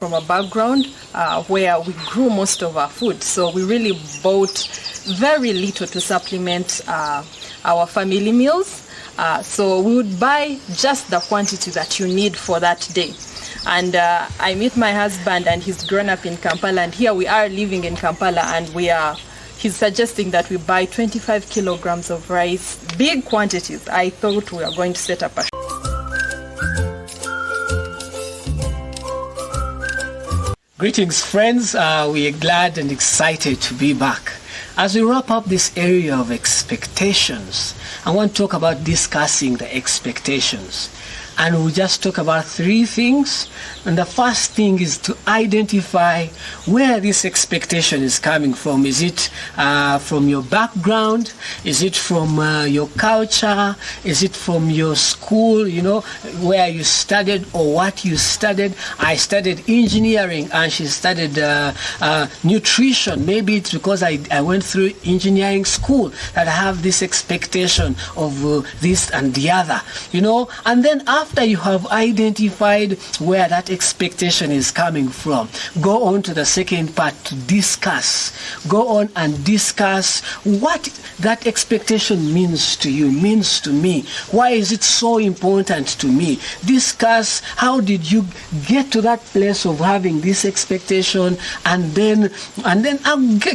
From a background where we grew most of our food, so we really bought very little to supplement our family meals. So we would buy just the quantity that you need for that day. And I meet my husband, and he's grown up in Kampala, and here we are living in Kampala, and he's suggesting that we buy 25 kilograms of rice, big quantities. I thought we were going to set up a Greetings, friends. We are glad and excited to be back. As we wrap up this area of expectations, I want to talk about discussing the expectations. And we'll just talk about three things. And the first thing is to identify where this expectation is coming from. Is it from your background? Is it from your culture? Is it from your school, where you studied or what you studied? I studied engineering and she studied nutrition. Maybe it's because I went through engineering school that I have this expectation of this and the other, And then after you have identified where that expectation is coming from, go on to the second part to discuss. Go on and discuss what that expectation means to you, means to me. Why is it so important to me? Discuss how did you get to that place of having this expectation, and then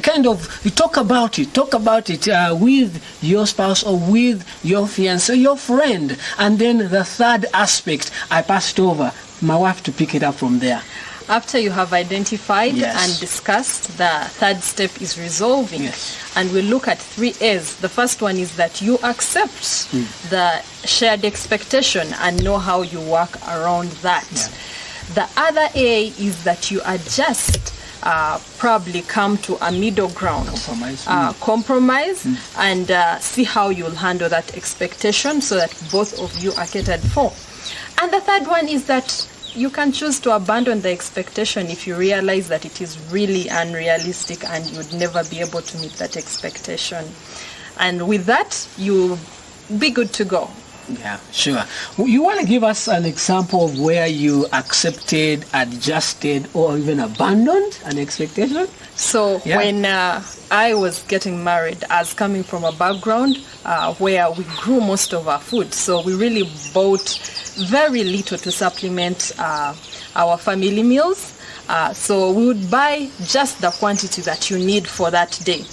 kind of talk about it. Talk about it with your spouse or with your fiancé, your friend. And then the third aspect, I passed over my wife to pick it up from there. After you have identified Yes. and discussed, the third step is resolving. Yes. And we look at 3 A's. The first one is that you accept the shared expectation and know how you work around that. Yeah. The other A is that you adjust, probably come to a middle ground. Compromise and see how you'll handle that expectation so that both of you are catered for. And the third one is that you can choose to abandon the expectation if you realize that it is really unrealistic and you'd never be able to meet that expectation. And with that, you'll be good to go. Yeah, sure. You want to give us an example of where you accepted, adjusted, or even abandoned an expectation? So Yeah. when I was getting married, I was coming from a background where we grew most of our food. So we really bought very little to supplement our family meals. So we would buy just the quantity that you need for that day.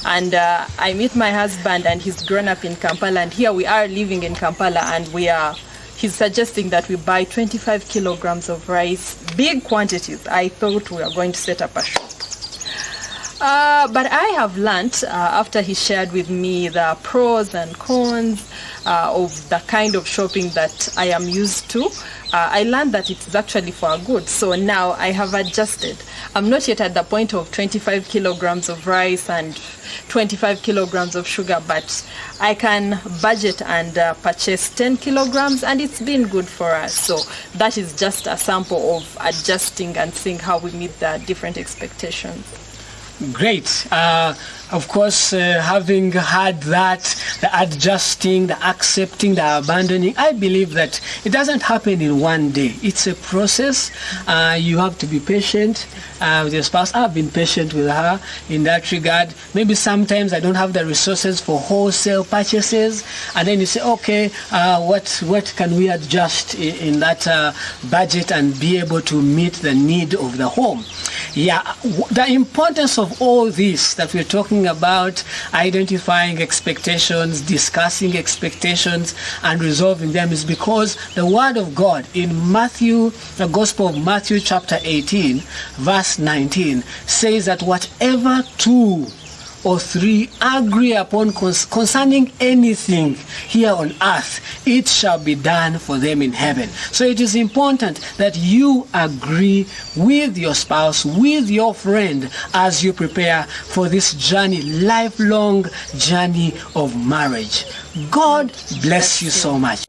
And I meet my husband, and he's grown up in Kampala, and here we are living in Kampala, and he's suggesting that we buy 25 kilograms of rice, big quantities. I thought we were going to set up a shop. But I have learned, after he shared with me the pros and cons of the kind of shopping that I am used to, I learned that it's actually for good. So now I have adjusted. I'm not yet at the point of 25 kilograms of rice and 25 kilograms of sugar, but I can budget and purchase 10 kilograms, and it's been good for us. So that is just a sample of adjusting and seeing how we meet the different expectations. Great. Of course, having had that, the adjusting, the accepting, the abandoning, I believe that it doesn't happen in one day. It's a process. You have to be patient with your spouse. I've been patient with her in that regard. Maybe sometimes I don't have the resources for wholesale purchases, and then you say, okay, what can we adjust in that budget and be able to meet the need of the home? Yeah, the importance of all this that we're talking about, identifying expectations, discussing expectations, and resolving them, is because the Word of God in Matthew, the Gospel of Matthew chapter 18, verse 19, says that whatever 2 or 3 agree upon concerning anything here on earth, it shall be done for them in heaven. So it is important that you agree with your spouse, with your friend, as you prepare for this journey, lifelong journey of marriage. God bless you so much.